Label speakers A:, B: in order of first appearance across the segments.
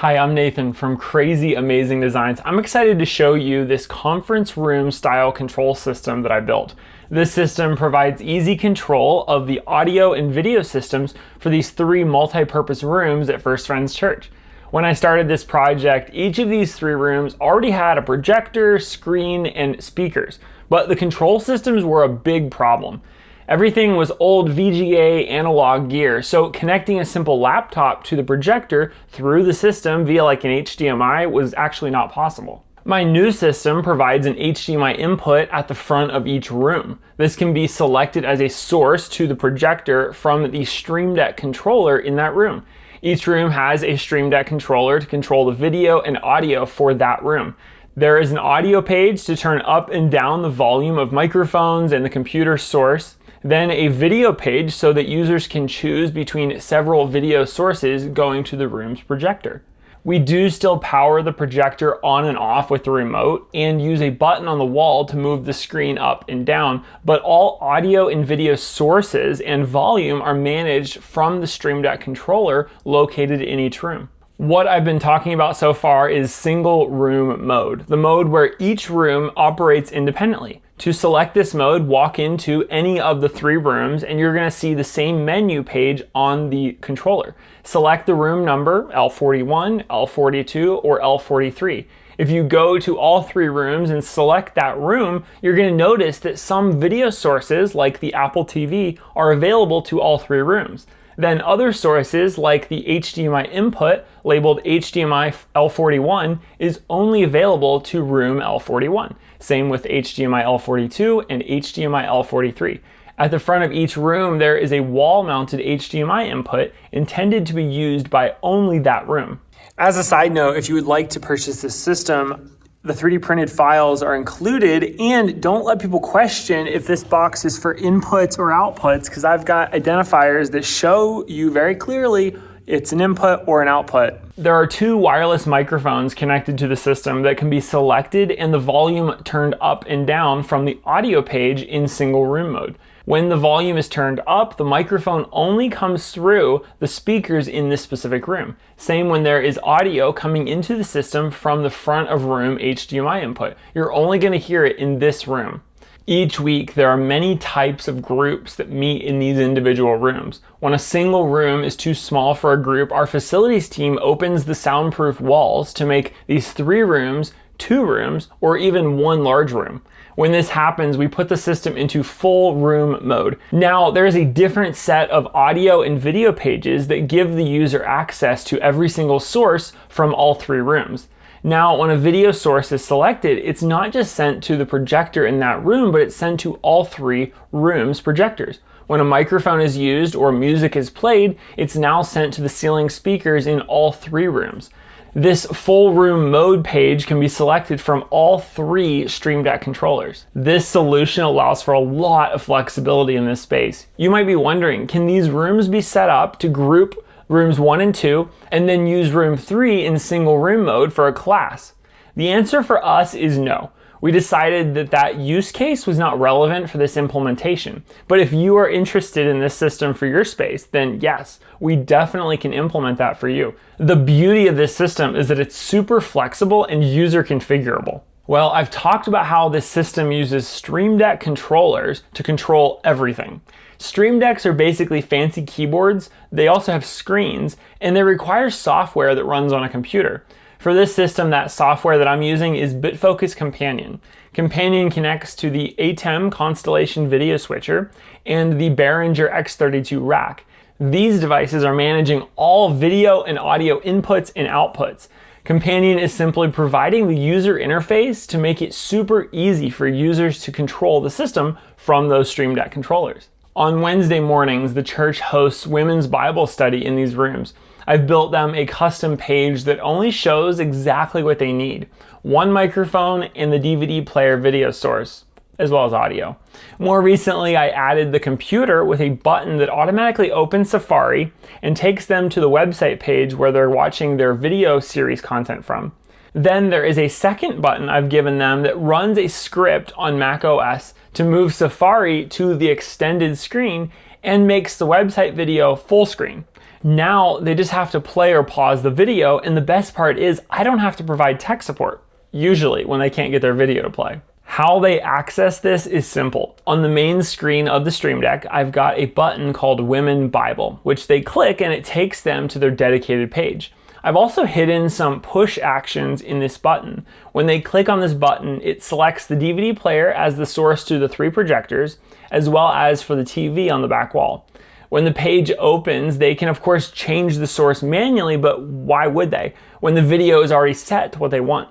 A: Hi, I'm Nathan from Crazy Amazing Designs. I'm excited to show you this conference room style control system that I built. This system provides easy control of the audio and video systems for these three multi-purpose rooms at First Friends Church. When I started this project, each of these three rooms already had a projector, screen, and speakers, but the control systems were a big problem. Everything was old VGA analog gear, so connecting a simple laptop to the projector through the system via like an HDMI was actually not possible. My new system provides an HDMI input at the front of each room. This can be selected as a source to the projector from the StreamDeck controller in that room. Each room has a StreamDeck controller to control the video and audio for that room. There is an audio page to turn up and down the volume of microphones and the computer source. Then a video page so that users can choose between several video sources going to the room's projector. We do still power the projector on and off with the remote and use a button on the wall to move the screen up and down, but all audio and video sources and volume are managed from the StreamDeck controller located in each room. What I've been talking about so far is single room mode, the mode where each room operates independently. To select this mode, walk into any of the three rooms and you're going to see the same menu page on the controller. Select the room number, L41, L42, or L43. If you go to all three rooms and select that room, you're going to notice that some video sources, like the Apple TV, are available to all three rooms. Then other sources like the HDMI input labeled HDMI L41 is only available to room L41. Same with HDMI L42 and HDMI L43. At the front of each room, there is a wall-mounted HDMI input intended to be used by only that room. As a side note, if you would like to purchase this system, the 3D printed files are included, and don't let people question if this box is for inputs or outputs, because I've got identifiers that show you very clearly it's an input or an output. There are two wireless microphones connected to the system that can be selected and the volume turned up and down from the audio page in single room mode. When the volume is turned up, the microphone only comes through the speakers in this specific room. Same when there is audio coming into the system from the front of room HDMI input. You're only going to hear it in this room. Each week, there are many types of groups that meet in these individual rooms. When a single room is too small for a group, our facilities team opens the soundproof walls to make these three rooms, two rooms, or even one large room. When this happens, we put the system into full room mode. Now, there is a different set of audio and video pages that give the user access to every single source from all three rooms. Now, when a video source is selected, it's not just sent to the projector in that room, but it's sent to all three rooms' projectors. When a microphone is used or music is played, it's now sent to the ceiling speakers in all three rooms. This full room mode page can be selected from all three StreamDeck controllers. This solution allows for a lot of flexibility in this space. You might be wondering, can these rooms be set up to group rooms 1 and 2 and then use room 3 in single room mode for a class? The answer for us is no. We decided that use case was not relevant for this implementation. But if you are interested in this system for your space, then yes, we definitely can implement that for you. The beauty of this system is that it's super flexible and user configurable. Well, I've talked about how this system uses StreamDeck controllers to control everything. StreamDecks are basically fancy keyboards. They also have screens, and they require software that runs on a computer. For this system, that software that I'm using is BitFocus Companion. Companion connects to the ATEM Constellation video switcher and the Behringer X32 rack. These devices are managing all video and audio inputs and outputs. Companion is simply providing the user interface to make it super easy for users to control the system from those StreamDeck controllers. On Wednesday mornings, the church hosts women's Bible study in these rooms. I've built them a custom page that only shows exactly what they need: one microphone and the DVD player video source, as well as audio. More recently, I added the computer with a button that automatically opens Safari and takes them to the website page where they're watching their video series content from. Then there is a second button I've given them that runs a script on Mac OS to move Safari to the extended screen and makes the website video full screen. Now they just have to play or pause the video, and the best part is I don't have to provide tech support, usually when they can't get their video to play. How they access this is simple. On the main screen of the Stream Deck, I've got a button called Women Bible, which they click and it takes them to their dedicated page. I've also hidden some push actions in this button. When they click on this button, it selects the DVD player as the source to the 3 projectors, as well as for the TV on the back wall. When the page opens, they can of course change the source manually, but why would they when the video is already set to what they want?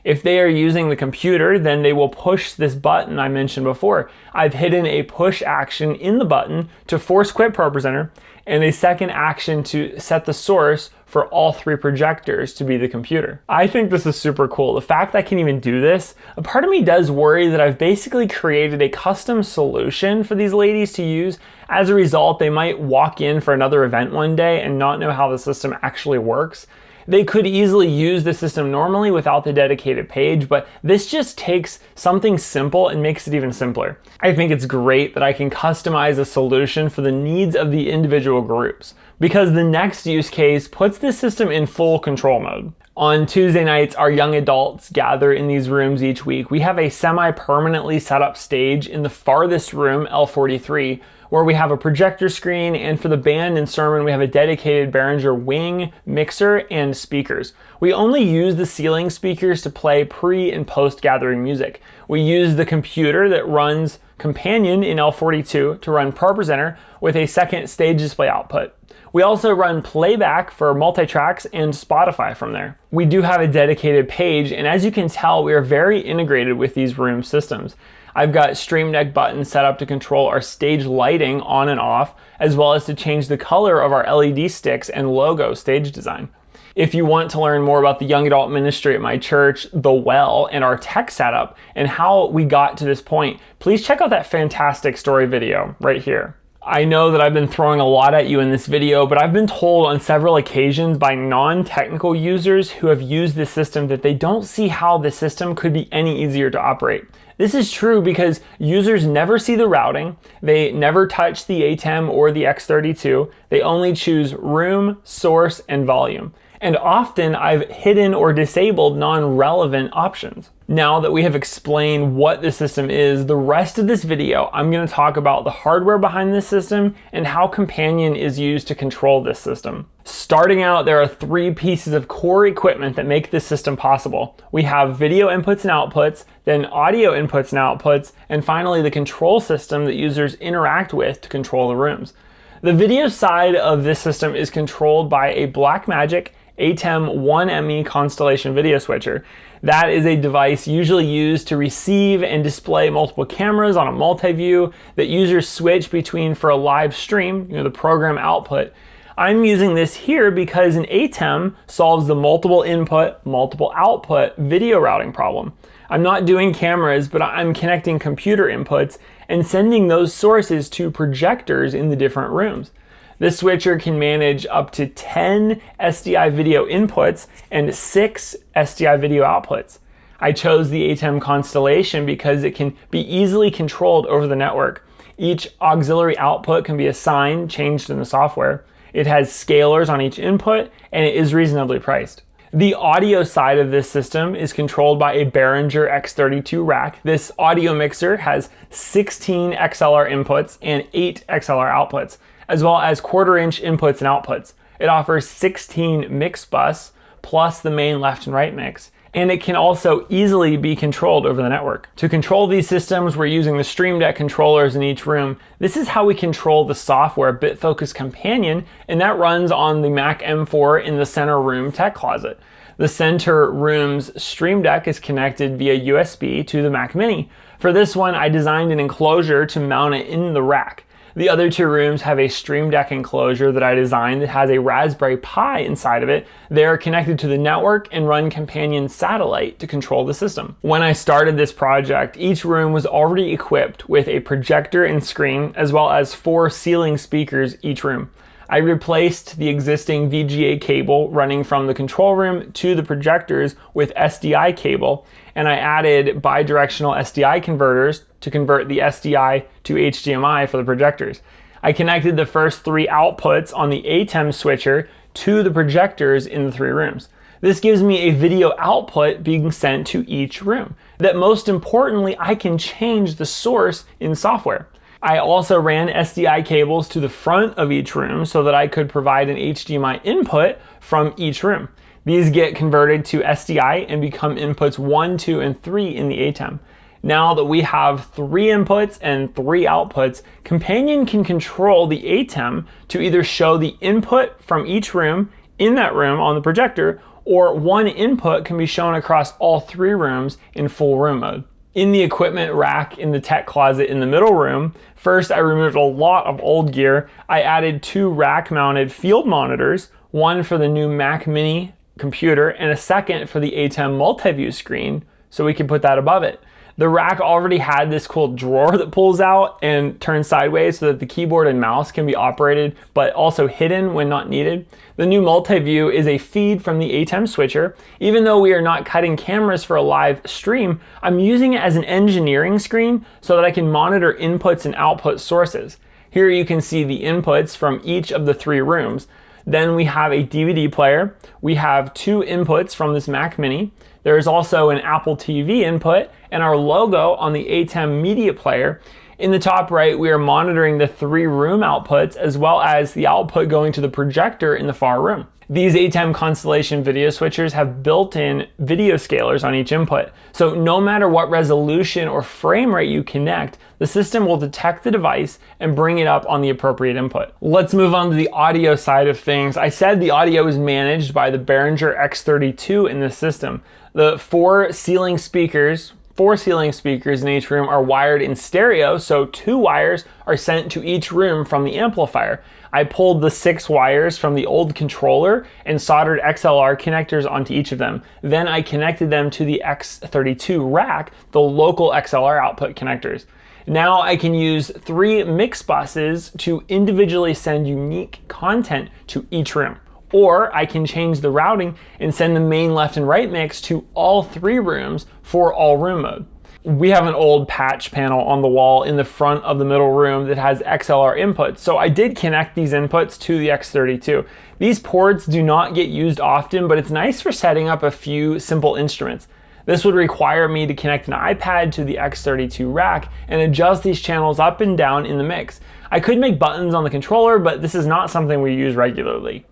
A: If they are using the computer, then they will push this button I mentioned before. I've hidden a push action in the button to force quit ProPresenter, and a second action to set the source for all 3 projectors to be the computer. I think this is super cool. The fact that I can even do this, a part of me does worry that I've basically created a custom solution for these ladies to use. As a result, they might walk in for another event one day and not know how the system actually works. They could easily use the system normally without the dedicated page, but this just takes something simple and makes it even simpler. I think it's great that I can customize a solution for the needs of the individual groups, because the next use case puts this system in full control mode. On Tuesday nights, our young adults gather in these rooms each week. We have a semi-permanently set up stage in the farthest room, L43, where we have a projector screen, and for the band and sermon, we have a dedicated Behringer wing, mixer, and speakers. We only use the ceiling speakers to play pre- and post-gathering music. We use the computer that runs Companion in L42 to run ProPresenter with a second stage display output. We also run playback for multi-tracks and Spotify from there. We do have a dedicated page, and as you can tell, we are very integrated with these room systems. I've got StreamDeck buttons set up to control our stage lighting on and off, as well as to change the color of our LED sticks and logo stage design. If you want to learn more about the young adult ministry at my church, The Well, and our tech setup, and how we got to this point, please check out that fantastic story video right here. I know that I've been throwing a lot at you in this video, but I've been told on several occasions by non-technical users who have used this system that they don't see how the system could be any easier to operate. This is true because users never see the routing, they never touch the ATEM or the X32, they only choose room, source, and volume. And often I've hidden or disabled non-relevant options. Now that we have explained what the system is, the rest of this video, I'm going to talk about the hardware behind this system and how Companion is used to control this system. Starting out, there are 3 pieces of core equipment that make this system possible. We have video inputs and outputs, then audio inputs and outputs, and finally the control system that users interact with to control the rooms. The video side of this system is controlled by a Blackmagic ATEM 1ME Constellation video switcher. That is a device usually used to receive and display multiple cameras on a multi-view that users switch between for a live stream, the program output. I'm using this here because an ATEM solves the multiple input, multiple output video routing problem. I'm not doing cameras, but I'm connecting computer inputs and sending those sources to projectors in the different rooms. This switcher can manage up to 10 SDI video inputs and 6 SDI video outputs. I chose the ATEM Constellation because it can be easily controlled over the network. Each auxiliary output can be assigned, changed in the software. It has scalers on each input, and it is reasonably priced. The audio side of this system is controlled by a Behringer X32 rack. This audio mixer has 16 XLR inputs and 8 XLR outputs, as well as 1/4-inch inputs and outputs. It offers 16 mix bus plus the main left and right mix, and it can also easily be controlled over the network. To control these systems, we're using the StreamDeck controllers in each room. This is how we control the software BitFocus Companion, and that runs on the Mac M4 in the center room tech closet. The center room's StreamDeck is connected via USB to the Mac Mini. For this one, I designed an enclosure to mount it in the rack. The other 2 rooms have a StreamDeck enclosure that I designed that has a Raspberry Pi inside of it. They're connected to the network and run Companion satellite to control the system. When I started this project, each room was already equipped with a projector and screen, as well as 4 ceiling speakers each room. I replaced the existing VGA cable running from the control room to the projectors with SDI cable, and I added bidirectional SDI converters to convert the SDI to HDMI for the projectors. I connected the first 3 outputs on the ATEM switcher to the projectors in the 3 rooms. This gives me a video output being sent to each room. That most importantly, I can change the source in software. I also ran SDI cables to the front of each room so that I could provide an HDMI input from each room. These get converted to SDI and become inputs 1, 2, and 3 in the ATEM. Now that we have 3 inputs and 3 outputs, Companion can control the ATEM to either show the input from each room in that room on the projector, or one input can be shown across all 3 rooms in full room mode. In the equipment rack in the tech closet in the middle room, first I removed a lot of old gear. I added 2 rack-mounted field monitors, one for the new Mac Mini computer and a second for the ATEM multi-view screen, so we can put that above it. The rack already had this cool drawer that pulls out and turns sideways so that the keyboard and mouse can be operated, but also hidden when not needed. The new multi-view is a feed from the ATEM switcher. Even though we are not cutting cameras for a live stream, I'm using it as an engineering screen so that I can monitor inputs and output sources. Here you can see the inputs from each of the 3 rooms. Then we have a DVD player. We have 2 inputs from this Mac Mini. There is also an Apple TV input and our logo on the ATEM media player. In the top right, we are monitoring the 3 room outputs as well as the output going to the projector in the far room. These ATEM Constellation video switchers have built-in video scalers on each input. So no matter what resolution or frame rate you connect, the system will detect the device and bring it up on the appropriate input. Let's move on to the audio side of things. I said the audio is managed by the Behringer X32 in this system. The 4 ceiling speakers in each room are wired in stereo, so 2 wires are sent to each room from the amplifier. I pulled the 6 wires from the old controller and soldered XLR connectors onto each of them. Then I connected them to the X32 rack, the local XLR output connectors. Now I can use 3 mix buses to individually send unique content to each room. Or I can change the routing and send the main left and right mix to all 3 rooms for all room mode. We have an old patch panel on the wall in the front of the middle room that has XLR inputs, so I did connect these inputs to the X32. These ports do not get used often, but it's nice for setting up a few simple instruments. This would require me to connect an iPad to the X32 rack and adjust these channels up and down in the mix. I could make buttons on the controller, but this is not something we use regularly.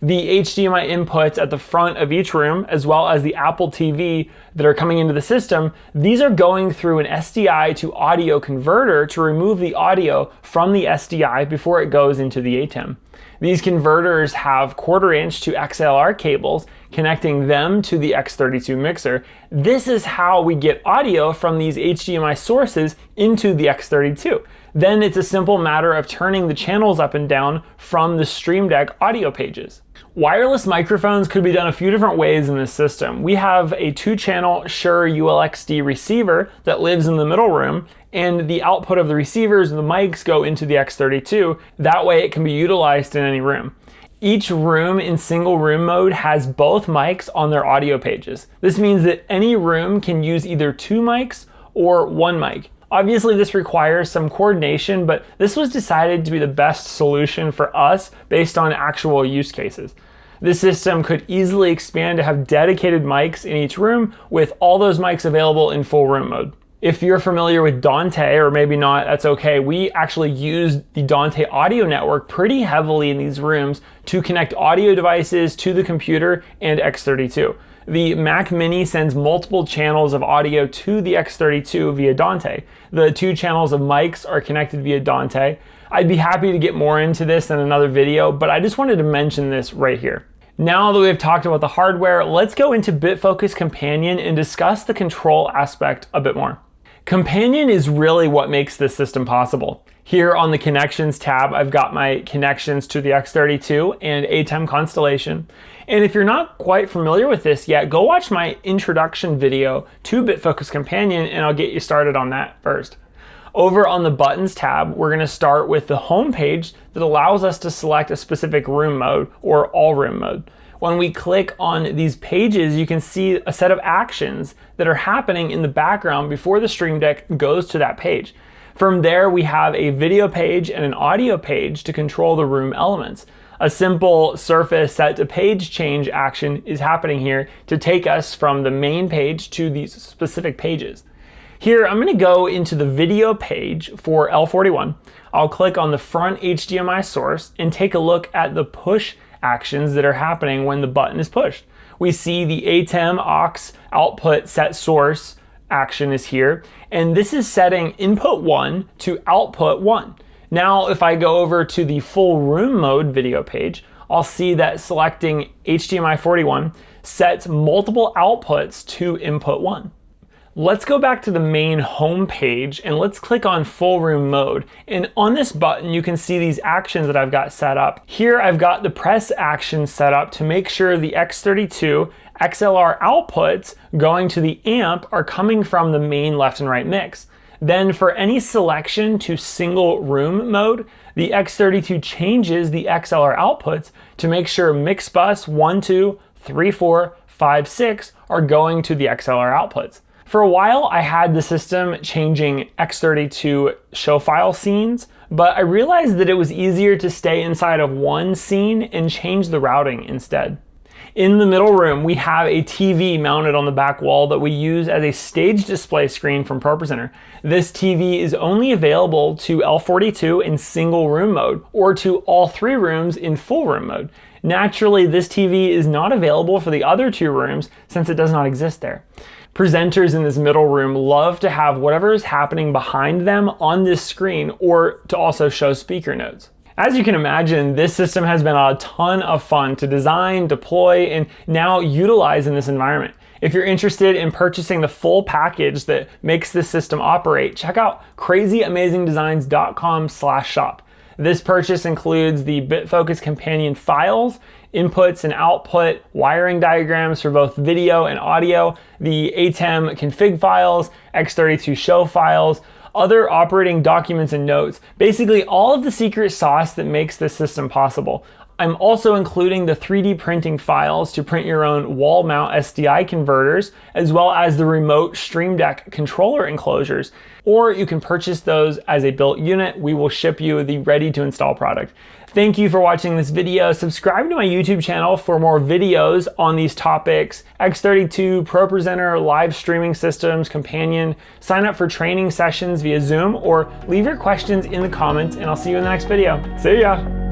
A: The HDMI inputs at the front of each room, as well as the Apple TV that are coming into the system, these are going through an SDI to audio converter to remove the audio from the SDI before it goes into the ATEM. These converters have 1/4 inch to XLR cables connecting them to the X32 mixer. This is how we get audio from these HDMI sources into the X32. Then it's a simple matter of turning the channels up and down from the StreamDeck audio pages. Wireless microphones could be done a few different ways in this system. We have a 2-channel Shure ULXD receiver that lives in the middle room, and the output of the receivers and the mics go into the X32. That way it can be utilized in any room. Each room in single room mode has both mics on their audio pages. This means that any room can use either 2 mics or 1 mic. Obviously this requires some coordination, but this was decided to be the best solution for us based on actual use cases. This system could easily expand to have dedicated mics in each room with all those mics available in full room mode. If you're familiar with Dante, or maybe not, that's okay. We actually used the Dante audio network pretty heavily in these rooms to connect audio devices to the computer and X32. The Mac Mini sends multiple channels of audio to the X32 via Dante. The 2 channels of mics are connected via Dante. I'd be happy to get more into this in another video, but I just wanted to mention this right here. Now that we've talked about the hardware, let's go into BitFocus Companion and discuss the control aspect a bit more. Companion is really what makes this system possible. Here on the Connections tab, I've got my connections to the X32 and ATEM Constellation. And if you're not quite familiar with this yet, go watch my introduction video to BitFocus Companion and I'll get you started on that first. Over on the Buttons tab, we're gonna start with the home page that allows us to select a specific room mode or all room mode. When we click on these pages, you can see a set of actions that are happening in the background before the Stream Deck goes to that page. From there, we have a video page and an audio page to control the room elements. A simple surface set to page change action is happening here to take us from the main page to these specific pages. Here, I'm going to go into the video page for L41. I'll click on the front HDMI source and take a look at the push actions that are happening when the button is pushed. We see the ATEM aux output set source action is here, and this is setting input 1 to output 1. Now, if I go over to the full room mode video page, I'll see that selecting HDMI 41 sets multiple outputs to input 1. Let's go back to the main home page and let's click on full room mode. And on this button, you can see these actions that I've got set up. Here, I've got the press action set up to make sure the X32 XLR outputs going to the amp are coming from the main left and right mix. Then for any selection to single room mode, the X32 changes the XLR outputs to make sure mix bus 1, 2, 3, 4, 5, 6 are going to the XLR outputs. For a while, I had the system changing X32 show file scenes, but I realized that it was easier to stay inside of one scene and change the routing instead. In the middle room, we have a TV mounted on the back wall that we use as a stage display screen from ProPresenter. This TV is only available to L42 in single room mode or to all 3 rooms in full room mode. Naturally, this TV is not available for the other 2 rooms since it does not exist there. Presenters in this middle room love to have whatever is happening behind them on this screen or to also show speaker notes. As you can imagine, this system has been a ton of fun to design, deploy, and now utilize in this environment. If you're interested in purchasing the full package that makes this system operate, check out crazyamazingdesigns.com/shop. This purchase includes the BitFocus Companion files, inputs and output wiring diagrams for both video and audio, the ATEM config files, X32 show files, other operating documents and notes, basically all of the secret sauce that makes this system possible. I'm also including the 3D printing files to print your own wall mount SDI converters, as well as the remote StreamDeck controller enclosures. Or you can purchase those as a built unit. We will ship you the ready to install product. Thank you for watching this video. Subscribe to my YouTube channel for more videos on these topics: X32, ProPresenter, live streaming systems, Companion. Sign up for training sessions via Zoom or leave your questions in the comments and I'll see you in the next video. See ya.